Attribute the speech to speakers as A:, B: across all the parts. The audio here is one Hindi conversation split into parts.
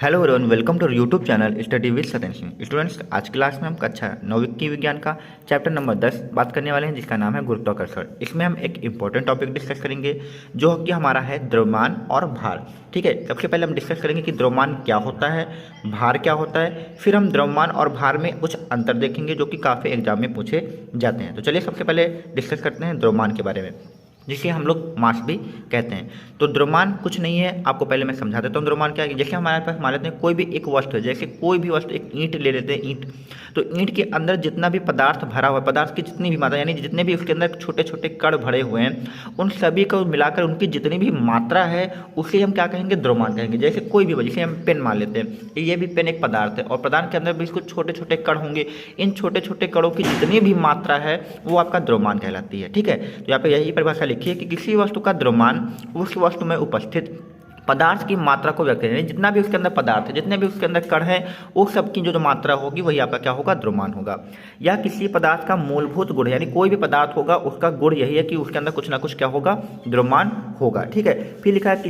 A: Hello everyone, welcome to YouTube channel study with Satyan Singh. Students, आज क्लास में हम कक्षा 9वीं की विज्ञान का चैप्टर नंबर 10 बात करने वाले हैं, जिसका नाम है गुरुत्वाकर्षण। इसमें हम एक इंपॉर्टेंट टॉपिक डिस्कस करेंगे जो कि हमारा है द्रव्यमान और भार। ठीक है, सबसे पहले हम डिस्कस करेंगे कि द्रव्यमान क्या होता है, भार क्या होता है, फिर हम द्रव्यमान और भार में कुछ अंतर देखेंगे जो कि काफ़ी एग्जाम में पूछे जाते हैं। तो चलिए सबसे पहले डिस्कस करते हैं द्रव्यमान के बारे में, जिसे हम लोग मास भी कहते हैं। तो द्रव्यमान कुछ नहीं है, आपको पहले मैं समझा देता हूँ द्रव्यमान क्या है। जैसे हमारे पास मान लेते हैं कोई भी एक वस्तु है, जैसे कोई भी वस्तु, एक ईंट ले लेते हैं ईंट, तो ईंट के अंदर जितना भी पदार्थ भरा हुआ है, पदार्थ की जितनी भी मात्रा, यानी जितने भी उसके अंदर छोटे छोटे कण भरे हुए हैं, उन सभी को मिलाकर उनकी जितनी भी मात्रा है उसे हम क्या कहेंगे, द्रव्यमान कहेंगे। जैसे कोई भी, जैसे हम पेन मान लेते हैं, ये भी पेन एक पदार्थ है और पदार्थ के अंदर भी इसको छोटे छोटे कण होंगे, इन छोटे छोटे कणों की जितनी भी मात्रा है वो आपका द्रव्यमान कहलाती है। ठीक है, तो यहाँ पे यही परिभाषा लिखी है कि किसी वस्तु का द्रव्यमान उस वस्तु में उपस्थित पदार्थ की मात्रा को व्यक्त करें, जितना भी उसके अंदर पदार्थ है, जितने भी उसके अंदर कण है, वो सब की जो मात्रा होगी वही आपका क्या होगा, द्रव्यमान होगा। या किसी पदार्थ का मूलभूत गुण, यानी कोई भी पदार्थ होगा उसका गुण यही है कि उसके अंदर कुछ ना कुछ क्या होगा, द्रव्यमान होगा। ठीक है, फिर लिखा है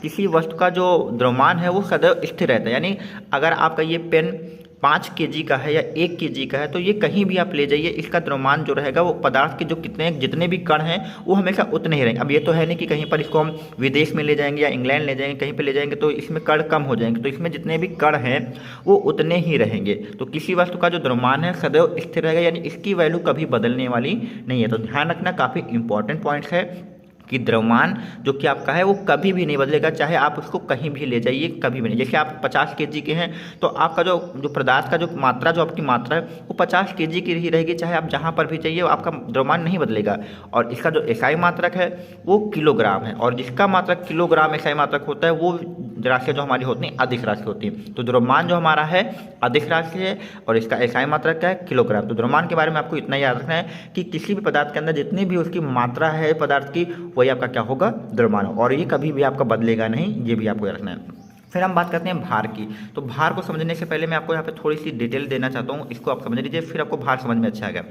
A: किसी वस्तु का जो द्रव्यमान है वो सदैव स्थिर रहता है। यानी अगर आपका ये पेन 5 kg का है या 1 kg का है, तो ये कहीं भी आप ले जाइए, इसका द्रव्यमान जो रहेगा वो पदार्थ के जो जितने भी कण हैं वो हमेशा उतने ही रहेंगे। अब ये तो है नहीं कि कहीं पर इसको हम विदेश में ले जाएंगे या इंग्लैंड ले जाएंगे, कहीं पर ले जाएंगे तो इसमें कण कम हो जाएंगे, तो इसमें जितने भी कण हैं वो उतने ही रहेंगे। तो किसी वस्तु का जो द्रव्यमान है सदैव स्थिर रहेगा, यानी इसकी वैल्यू कभी बदलने वाली नहीं है। तो ध्यान रखना, काफ़ी इंपॉर्टेंट पॉइंट्स है कि द्रव्यमान जो कि आपका है वो कभी भी नहीं बदलेगा, चाहे आप उसको कहीं भी ले जाइए, कभी भी नहीं। जैसे आप 50 kg के हैं तो आपका जो पदार्थ का जो मात्रा, जो आपकी मात्रा है वो 50 kg की ही रहेगी, चाहे आप जहाँ पर भी जाइए आपका द्रव्यमान नहीं बदलेगा। और इसका जो एसआई मात्रक है वो किलोग्राम है, और जिसका मात्रक किलोग्राम एसआई मात्रक होता है वो राशि जो हमारी होती है अधिक राशि होती है। तो द्रव्यमान जो हमारा है अधिक राशि है और इसका एसआई मात्रक क्या है, किलोग्राम। तो द्रव्यमान के बारे में आपको इतना याद रखना है कि किसी भी पदार्थ के अंदर जितनी भी उसकी मात्रा है पदार्थ की, वही आपका क्या होगा, द्रव्यमान, और ये कभी भी आपका बदलेगा नहीं, ये भी आपको रखना है। फिर हम बात करते हैं भार की। तो भार को समझने से पहले मैं आपको यहाँ पे थोड़ी सी डिटेल देना चाहता हूँ, इसको आप समझ लीजिए, फिर आपको भार समझ में अच्छा आएगा।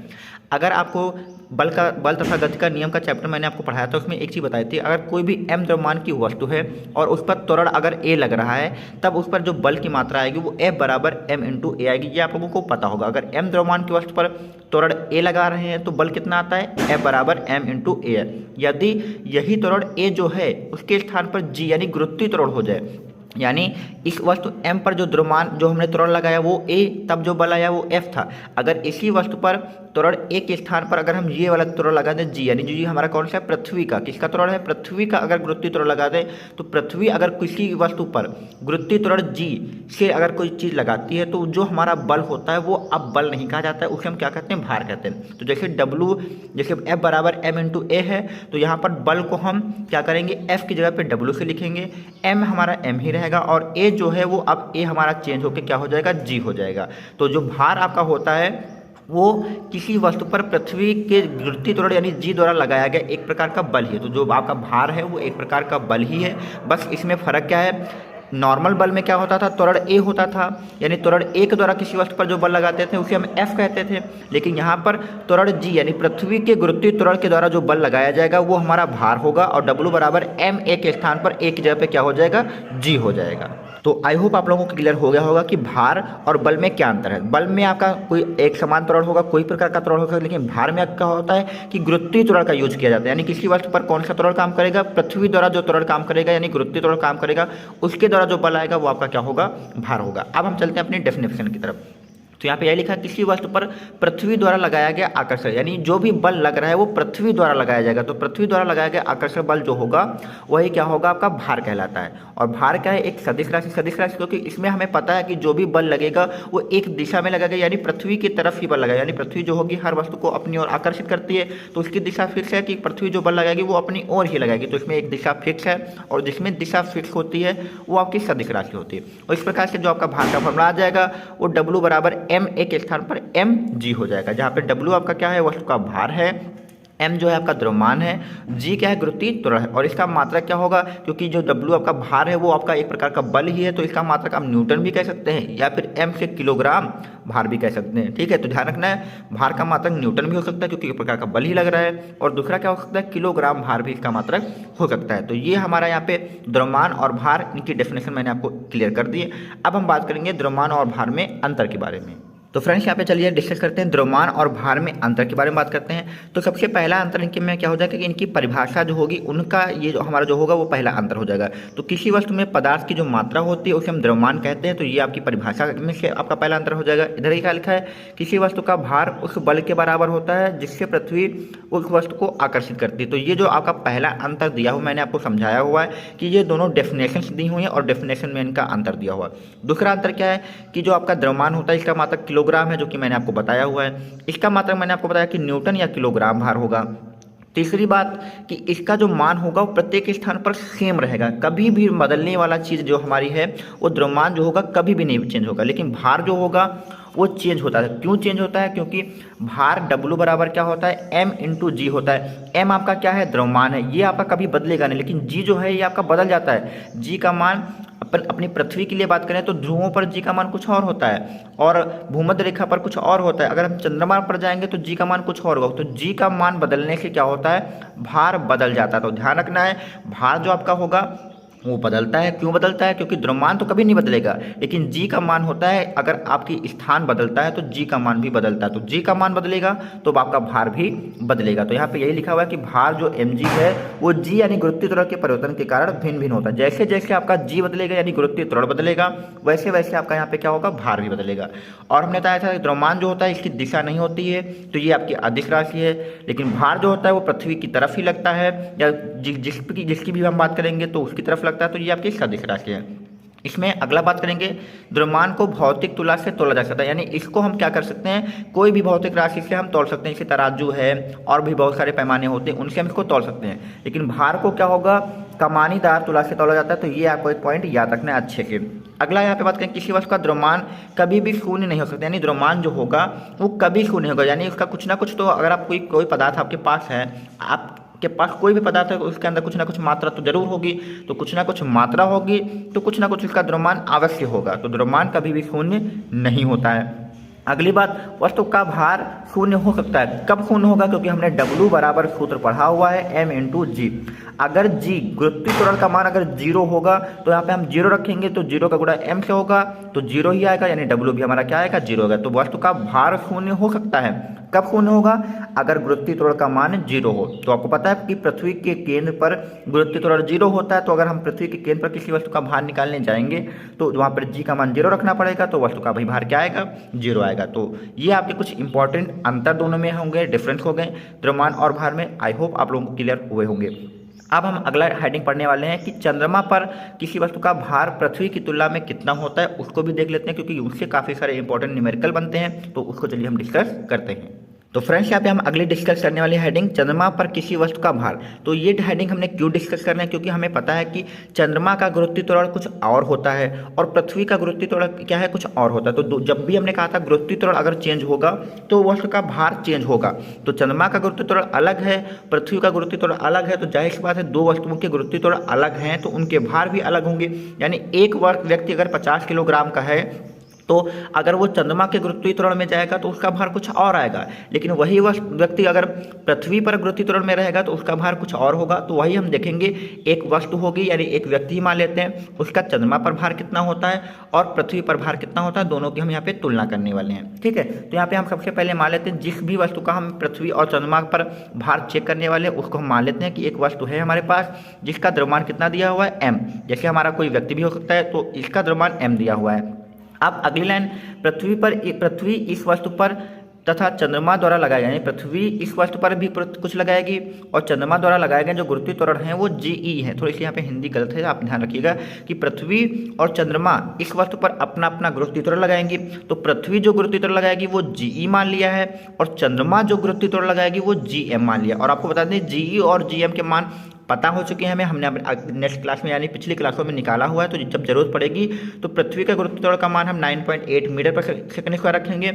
A: अगर आपको बल तथा गति का नियम का चैप्टर मैंने आपको पढ़ाया था, उसमें एक चीज़ बताई थी, अगर कोई भी m द्रव्यमान की वस्तु है और उस पर त्वरण अगर a लग रहा है, तब उस पर जो बल की मात्रा आएगी वो F बराबर m इंटू ए आएगी। ये आप लोगों को पता होगा, अगर m द्रव्यमान की वस्तु पर त्वरण a लगा रहे हैं तो बल कितना आता है, F बराबर m इंटू ए है। यदि यही त्वरण a जो है उसके स्थान पर g यानी गुरुत्वीय त्वरण हो जाए, यानी इस वस्तु m पर जो द्रव्यमान जो हमने त्वरण लगाया वो a, तब जो बल आया वो F था। अगर इसी वस्तु पर त्वरण a के स्थान पर अगर हम ये वाला त्वरण लगा दें g, यानी जी हमारा कौन सा है, पृथ्वी का, किसका त्वरण है, पृथ्वी का, अगर गुरुत्वीय त्वरण लगा दें तो पृथ्वी अगर किसी वस्तु पर गुरुत्वीय त्वरण g से अगर कोई चीज़ लगाती है तो जो हमारा बल होता है वो अब बल नहीं कहा जाता है, उसे हम क्या कहते हैं, भार कहते हैं। तो जैसे W, जैसे F बराबर m इंटू ए है, तो यहाँ पर बल को हम क्या करेंगे, F की जगह पे W से लिखेंगे, m हमारा m ही रहेगा और a जो है वो अब a हमारा चेंज होकर क्या हो जाएगा, g हो जाएगा। तो जो भार आपका होता है वो किसी वस्तु पर पृथ्वी के गुरुत्वीय त्वरण यानी g द्वारा लगाया गया एक प्रकार का बल ही है। तो जो आपका भार है वो एक प्रकार का बल ही है, बस इसमें फर्क क्या है, नॉर्मल बल में क्या होता था, त्वरण a होता था, यानी त्वरण a के द्वारा किसी वस्तु पर जो बल लगाते थे उसे हम F कहते थे, लेकिन यहाँ पर त्वरण g यानी पृथ्वी के गुरुत्वीय त्वरण के द्वारा जो बल लगाया जाएगा वो हमारा भार होगा, और W बराबर m a के स्थान पर a की जगह पे क्या हो जाएगा, g हो जाएगा। तो आई होप आप लोगों को क्लियर हो गया होगा कि भार और बल में क्या अंतर है। बल में आपका कोई एक समान त्वरण होगा, कोई प्रकार का त्वरण होगा, लेकिन भार में क्या होता है कि गुरुत्वीय त्वरण का यूज किया जाता है, यानी किसी वस्तु पर कौन सा त्वरण काम करेगा, पृथ्वी द्वारा जो त्वरण काम करेगा यानी गुरुत्वीय त्वरण काम करेगा, उसके द्वारा जो बल आएगा वो आपका क्या होगा, भार होगा। अब हम चलते हैं अपनी डेफिनेशन की तरफ। तो यहाँ पे यह लिखा है किसी वस्तु पर पृथ्वी द्वारा लगाया गया आकर्षण, यानी जो भी बल लग रहा है वो पृथ्वी द्वारा लगाया जाएगा, तो पृथ्वी द्वारा लगाया गया आकर्षण बल जो होगा वही क्या होगा, आपका भार कहलाता है। और भार क्या है, एक सदिश राशि क्योंकि इसमें हमें पता है कि जो भी बल लगेगा वो एक दिशा में लगेगा, यानी पृथ्वी की तरफ ही बल लगेगा, यानी पृथ्वी जो होगी हर वस्तु को अपनी ओर आकर्षित करती है, तो उसकी दिशा फिक्स है कि पृथ्वी जो बल लगाएगी वो अपनी ओर ही लगाएगी, तो इसमें एक दिशा फिक्स है, और जिसमें दिशा फिक्स होती है वो आपकी सदिश राशि होती है। और इस प्रकार से जो आपका भार का फॉर्मूला आ जाएगा वो W बराबर m a के स्थान पर mg हो जाएगा, जहाँ पे W आपका क्या है, वस्तु का भार है, एम जो है आपका द्रव्यमान है, जी क्या है गुरुत्वीय त्वरण है, और इसका मात्रक क्या होगा, क्योंकि जो डब्ल्यू आपका भार है वो आपका एक प्रकार का बल ही है, तो इसका मात्रक आप न्यूटन भी कह सकते हैं या फिर एम से किलोग्राम भार भी कह सकते हैं। ठीक है, तो ध्यान रखना है भार का मात्रक न्यूटन भी हो सकता है क्योंकि एक प्रकार का बल ही लग रहा है, और दूसरा क्या हो सकता है, किलोग्राम भार भी इसका मात्रक हो सकता है। तो ये हमारा यहाँ पे द्रव्यमान और भार, इनकी डेफिनेशन मैंने आपको क्लियर कर दी है। अब हम बात करेंगे द्रव्यमान और भार में अंतर के बारे में। तो फ्रेंड्स यहाँ पे चलिए डिस्कस करते हैं द्रव्यमान और भार में अंतर के बारे में बात करते हैं। तो सबसे पहला अंतर इनके में क्या हो जाएगा कि इनकी परिभाषा जो होगी, उनका ये जो हमारा जो होगा वो पहला अंतर हो जाएगा। तो किसी वस्तु में पदार्थ की जो मात्रा होती है उसे हम द्रव्यमान कहते हैं, तो ये आपकी परिभाषा में से आपका पहला अंतर हो जाएगा। इधर ही क्या लिखा है, किसी वस्तु का भार उस बल के बराबर होता है जिससे पृथ्वी उस वस्तु को आकर्षित करती है। तो ये जो आपका पहला अंतर दिया हुआ, मैंने आपको समझाया हुआ है कि ये दोनों डेफिनेशन दी हुई हैं और डेफिनेशन में इनका अंतर दिया हुआ है। दूसरा अंतर क्या है कि जो आपका द्रव्यमान होता है इसका मात्रक किलोग्राम है, जो कि मैंने आपको बताया हुआ है। इसका मात्रक मैंने आपको बताया कि न्यूटन या किलोग्राम भार होगा। तीसरी बात कि इसका जो मान होगा वो प्रत्येक स्थान पर सेम रहेगा, कभी भी बदलने वाला चीज़ जो हमारी है वो द्रव्यमान जो होगा कभी भी नहीं चेंज होगा, लेकिन भार जो होगा वो चेंज होता है। क्यों चेंज होता है, क्योंकि भार W बराबर क्या होता है, M इंटू जी होता है। M आपका क्या है, द्रव्यमान है, ये आपका कभी बदलेगा नहीं, लेकिन G जो है ये आपका बदल जाता है। G का मान अपनी पृथ्वी के लिए बात करें तो ध्रुवों पर G का मान कुछ और होता है और भूमध्य रेखा पर कुछ और होता है। अगर हम चंद्रमा पर जाएंगे तो G का मान कुछ और होगा। तो G का मान बदलने से क्या होता है, भार बदल जाता है। तो ध्यान रखना है, भार जो आपका होगा वो बदलता है। क्यों बदलता है, क्योंकि द्रव्यमान तो कभी नहीं बदलेगा, लेकिन जी का मान होता है, अगर आपकी स्थान बदलता है तो जी का मान भी बदलता है। तो जी का मान बदलेगा तो आपका भार भी बदलेगा। तो यहाँ पे यही लिखा हुआ है कि भार जो mg है वो जी यानी गुरुत्वीय त्वरण के परिवर्तन के कारण भिन्न भिन्न होता है। जैसे जैसे आपका जी बदलेगा यानी गुरुत्वीय त्वरण बदलेगा, वैसे वैसे आपका यहाँ पे क्या होगा, भार भी बदलेगा। और हमने बताया था द्रव्यमान जो होता है इसकी दिशा नहीं होती है, तो ये आपकी अदिश राशि है, लेकिन भार जो होता है वो पृथ्वी की तरफ ही लगता है, या जिसकी भी हम बात करेंगे तो उसकी तरफ लगता है, तो ये आपकी सदिश राशि है। इसमें अगला बात करेंगे, द्रव्यमान को भौतिक तुला से तोला जा सकता है, यानी इसको हम क्या कर सकते हैं, कोई भी भौतिक राशि से हम तोल सकते हैं, जैसे तराजू है और भी बहुत सारे पैमाने होते हैं उनसे हम इसको तोल सकते हैं। लेकिन भार को क्या होगा, कमानीदार तुला से तोला जाता है। तो ये आपको एक पॉइंट याद रखना है अच्छे से। अगला यहाँ पे बात करें, किसी वस्तु का द्रव्यमान कभी भी शून्य नहीं हो सकता, यानी द्रव्यमान जो होगा वो कभी शून्य होगा, यानी उसका कुछ ना कुछ, तो अगर आप कोई पदार्थ आपके पास है, आपके पास कोई भी पदार्थ है, उसके अंदर कुछ ना कुछ मात्रा तो जरूर होगी, तो कुछ ना कुछ मात्रा होगी तो कुछ ना कुछ उसका द्रव्यमान अवश्य होगा। तो द्रव्यमान कभी भी शून्य नहीं होता है। अगली बात, वस्तु का भार शून्य हो सकता है। कब शून्य होगा, क्योंकि हमने W बराबर सूत्र पढ़ा हुआ है M इंटू जी। अगर G गुरुत्वीय त्वरण का मान अगर 0 होगा तो यहाँ पे हम 0 रखेंगे, तो 0 का गुणा M से होगा तो 0 ही आएगा, यानी W भी हमारा क्या आएगा, 0 होगा। तो वस्तु का भार शून्य हो सकता है। कब शून्य होगा, अगर गुरुत्वीय त्वरण का मान 0 हो। तो आपको पता है कि पृथ्वी के केंद्र पर गुरुत्वीय त्वरण 0 होता है, तो अगर हम पृथ्वी के केंद्र पर किसी वस्तु का भार निकालने जाएंगे तो वहाँ पर G का मान 0 रखना पड़ेगा, तो वस्तु का भी भार क्या आएगा, 0 आएगा। तो ये आपके कुछ इंपॉर्टेंट अंतर दोनों में होंगे, डिफरेंस हो गए द्रव्यमान और भार में। आई होप आप लोगों को क्लियर हुए होंगे। अब हम अगला हेडिंग पढ़ने वाले हैं कि चंद्रमा पर किसी वस्तु का भार पृथ्वी की तुलना में कितना होता है, उसको भी देख लेते हैं, क्योंकि उससे काफ़ी सारे इंपॉर्टेंट न्यूमेरिकल बनते हैं, तो उसको चलिए हम डिस्कस करते हैं। तो फ्रेंड्स यहाँ पे हम अगली डिस्कस करने वाली हेडिंग, चंद्रमा पर किसी वस्तु का भार। तो ये हेडिंग हमने क्यों डिस्कस करना है, क्योंकि हमें पता है कि चंद्रमा का गुरुत्वीय त्वरण कुछ और होता है और पृथ्वी का गुरुत्वीय त्वरण क्या है, कुछ और होता है। तो जब भी हमने कहा था गुरुत्वीय त्वरण अगर चेंज होगा तो वस्तु का भार चेंज होगा। तो चंद्रमा का गुरुत्वीय त्वरण अलग है, पृथ्वी का गुरुत्वीय त्वरण अलग है, तो जाहिर सी बात है दो वस्तुओं के गुरुत्वीय त्वरण अलग हैं तो उनके भार भी अलग होंगे। यानी एक व्यक्ति अगर 50 किलोग्राम का है तो अगर वो चंद्रमा के गुरुत्वीय त्वरण में जाएगा तो उसका भार कुछ और आएगा, लेकिन वही व्यक्ति अगर पृथ्वी पर गुरुत्वीय त्वरण में रहेगा तो उसका भार कुछ और होगा। तो वही हम देखेंगे, एक वस्तु होगी यानी एक व्यक्ति ही मान लेते हैं, उसका चंद्रमा पर भार कितना होता है और पृथ्वी पर भार कितना होता है, दोनों की हम यहाँ पे तुलना करने वाले हैं। ठीक है, तो यहाँ पे हम सबसे पहले मान लेते हैं जिस भी वस्तु का हम पृथ्वी और चंद्रमा पर भार चेक करने वाले हैं उसको हम मान लेते हैं कि एक वस्तु है हमारे पास जिसका द्रव्यमान कितना दिया हुआ है, m। जैसे हमारा कोई व्यक्ति भी हो सकता है तो इसका द्रव्यमान m दिया हुआ है। अब अगली लाइन, पृथ्वी इस वस्तु पर तथा चंद्रमा द्वारा लगाए गए, पृथ्वी इस वस्तु पर भी कुछ लगाएगी और चंद्रमा द्वारा लगाए गए जो गुरुत्वीय त्वरण है वो GE है। थोड़ी सी यहाँ पे हिंदी गलत है, आप ध्यान रखिएगा कि पृथ्वी और चंद्रमा इस वस्तु पर अपना अपना गुरुत्वीय त्वरण लगाएंगी। तो पृथ्वी जो गुरुत्वीय त्वरण लगाएगी वो GE मान लिया है और चंद्रमा जो गुरुत्वीय त्वरण लगाएगी वो GM मान लिया। और आपको बता दें GE और GM के मान पता हो चुके हैं हमें, हमने नेक्स्ट क्लास में यानी पिछली क्लासों में निकाला हुआ है। तो जब जरूरत पड़ेगी तो पृथ्वी का गुरुत्वीय त्वरण का मान हम 9.8 मीटर पर सेकंड स्क्वायर रखेंगे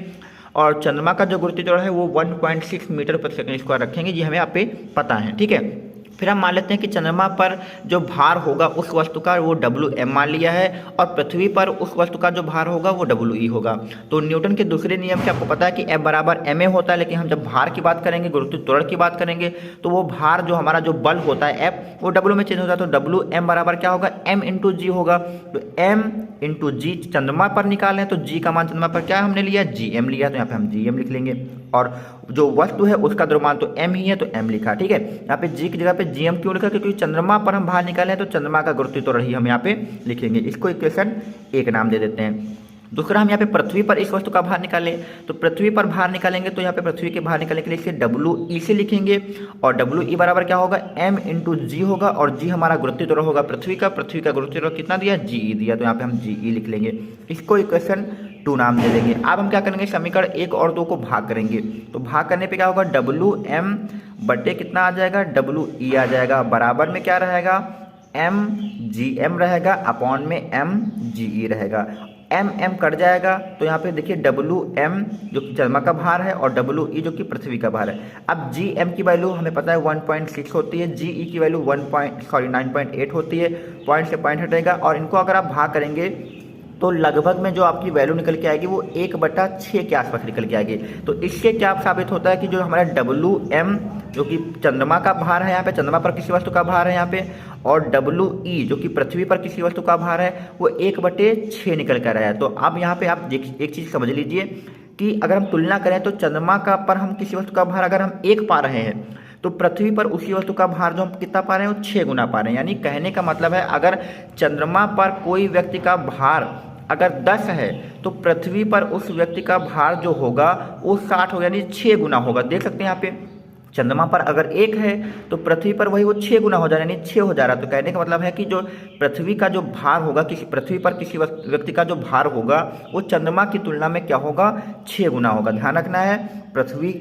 A: और चंद्रमा का जो गुरुत्वीय त्वरण है वो 1.6 मीटर प्रति सेकंड स्क्वायर रखेंगे, ये हमें यहाँ पे पता है। ठीक है, फिर हम मान लेते हैं कि चंद्रमा पर जो भार होगा उस वस्तु का वो WM मान लिया है, और पृथ्वी पर उस वस्तु का जो भार होगा वो WE होगा। तो न्यूटन के दूसरे नियम से आपको पता है कि F बराबर ma होता है, लेकिन हम जब भार की बात करेंगे, गुरुत्वीय त्वरण की बात करेंगे, तो वो भार जो हमारा जो बल होता है F वो W में चेंज हो जाता है। तो WM बराबर क्या होगा, M इंटू जी होगा। तो M इंटू जी चंद्रमा पर निकालें तो G का मान चंद्रमा पर क्या हमने लिया, GM लिया, तो यहाँ पे हम GM लिख लेंगे। और जो वस्तु है उसका द्रव्यमान तो M ही है, तो M लिखा। ठीक है, यहाँ पे G की जगह पे GM क्यों लिखा, क्योंकि चंद्रमा पर हम भार निकाले तो चंद्रमा का गुरुत्वीय त्वरण ही हम यहाँ पे लिखेंगे। इसको इक्वेशन 1 नाम दे देते हैं। दूसरा, हम यहाँ पे पृथ्वी पर इस वस्तु का भार निकालें, तो पृथ्वी पर भार निकालेंगे तो यहाँ पे पृथ्वी के भार निकालने के लिए इसे WE से लिखेंगे, और WE बराबर क्या होगा, M इंटू जी होगा, और G हमारा गुरुत्वीय त्वरण होगा पृथ्वी का गुरुत्वीय त्वरण कितना दिया, GE दिया, तो यहाँ पे हम GE लिख लेंगे। इसको इक्वेशन 2 नाम दे देंगे। अब हम क्या करेंगे, समीकरण 1 और 2 को भाग करेंगे, तो भाग करने पे क्या होगा, WM बटे कितना आ जाएगा, WE आ जाएगा, बराबर में क्या रहेगा, MGM रहेगा, अपॉन में MGE रहेगा। M कट जाएगा, तो यहाँ पे देखिए WM जो कि चंद्रमा का भार है और WE जो कि पृथ्वी का भार है। अब GM की वैल्यू हमें पता है 1.6 होती है, GE की वैल्यू 9.8 होती है, पॉइंट से पॉइंट हटेगा, और इनको अगर आप भाग करेंगे तो लगभग में जो आपकी वैल्यू निकल के आएगी वो 1/6 के आसपास निकल के आएगी। तो इससे क्या साबित होता है कि जो हमारा WM जो कि चंद्रमा का भार है, यहाँ पे चंद्रमा पर किसी वस्तु का भार है यहाँ पे, और WE जो कि पृथ्वी पर किसी वस्तु का भार है, वो 1/6 निकल कर आया है। तो अब यहाँ पे आप एक चीज़ समझ लीजिए कि अगर हम तुलना करें तो चंद्रमा का पर हम किसी वस्तु का भार अगर हम 1 पा रहे हैं, तो पृथ्वी पर उसी वस्तु का भार जो हम कितना पा रहे हैं वो 6 गुना पा रहे हैं। यानी कहने का मतलब है, अगर चंद्रमा पर कोई व्यक्ति का भार अगर 10 है, तो पृथ्वी पर उस व्यक्ति का भार जो होगा वो 60 होगा, यानी 6 गुना होगा। देख सकते हैं यहाँ पे चंद्रमा पर अगर 1 है तो पृथ्वी पर वही वो 6 गुना हो जा रहा है, यानी 6 हो जा रहा है। तो कहने का मतलब है कि जो पृथ्वी का जो भार होगा, पृथ्वी पर किसी व्यक्ति का जो भार होगा वो चंद्रमा की तुलना में क्या होगा, 6 गुना होगा। ध्यान रखना है, पृथ्वी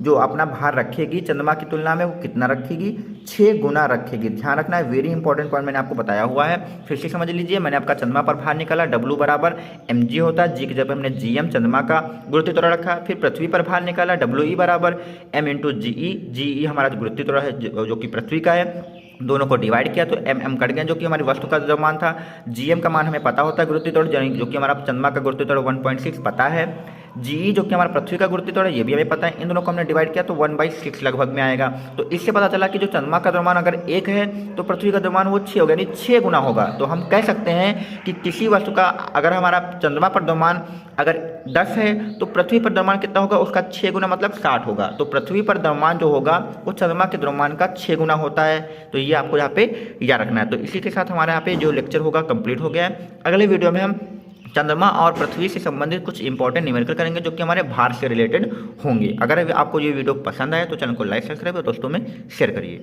A: जो अपना भार रखेगी चंद्रमा की तुलना में वो कितना रखेगी, 6 गुना रखेगी। ध्यान रखना है, वेरी इंपॉर्टेंट पॉइंट मैंने आपको बताया हुआ है। फिर से समझ लीजिए, मैंने आपका चंद्रमा पर भार निकाला, W बराबर mg होता है, G की जगह हमने GM चंद्रमा का गुरुत्वीय त्वरण रखा। फिर पृथ्वी पर भार निकाला, WE बराबर M इंटू GE हमारा गुरुत्वीय त्वरण है जो कि पृथ्वी का है। दोनों को डिवाइड किया तो M कट गया, जो कि हमारी वस्तु का द्रव्यमान था। GM का मान हमें पता होता है गुरुत्वीय त्वरण, जो कि हमारा चंद्रमा का गुरुत्वीय त्वरण 1.6 पता है। GE जो कि हमारा पृथ्वी का गुरुत्वीय त्वरण ये भी हमें पता है। इन दोनों को हमने डिवाइड किया तो 1/6 लगभग में आएगा। तो इससे पता चला कि जो चंद्रमा का द्रव्यमान अगर 1 है तो पृथ्वी का द्रव्यमान वो 6 होगा, यानी 6 गुना होगा। तो हम कह सकते हैं कि किसी वस्तु का अगर हमारा चंद्रमा पर द्रव्यमान अगर 10 है तो पृथ्वी पर द्रव्यमान कितना होगा, उसका 6 गुना मतलब 60 होगा। तो पृथ्वी पर द्रव्यमान जो होगा वो चंद्रमा के द्रव्यमान का 6 गुना होता है। तो ये आपको यहाँ पे याद रखना है। तो इसी के साथ हमारे यहाँ पे जो लेक्चर होगा कंप्लीट हो गया है। अगले वीडियो में हम चंद्रमा और पृथ्वी से संबंधित कुछ इंपॉर्टेंट न्यूमेरिकल करेंगे जो कि हमारे भार से रिलेटेड होंगे। अगर आपको ये वीडियो पसंद आए तो चैनल को लाइक सब्सक्राइब और दोस्तों में शेयर करिए।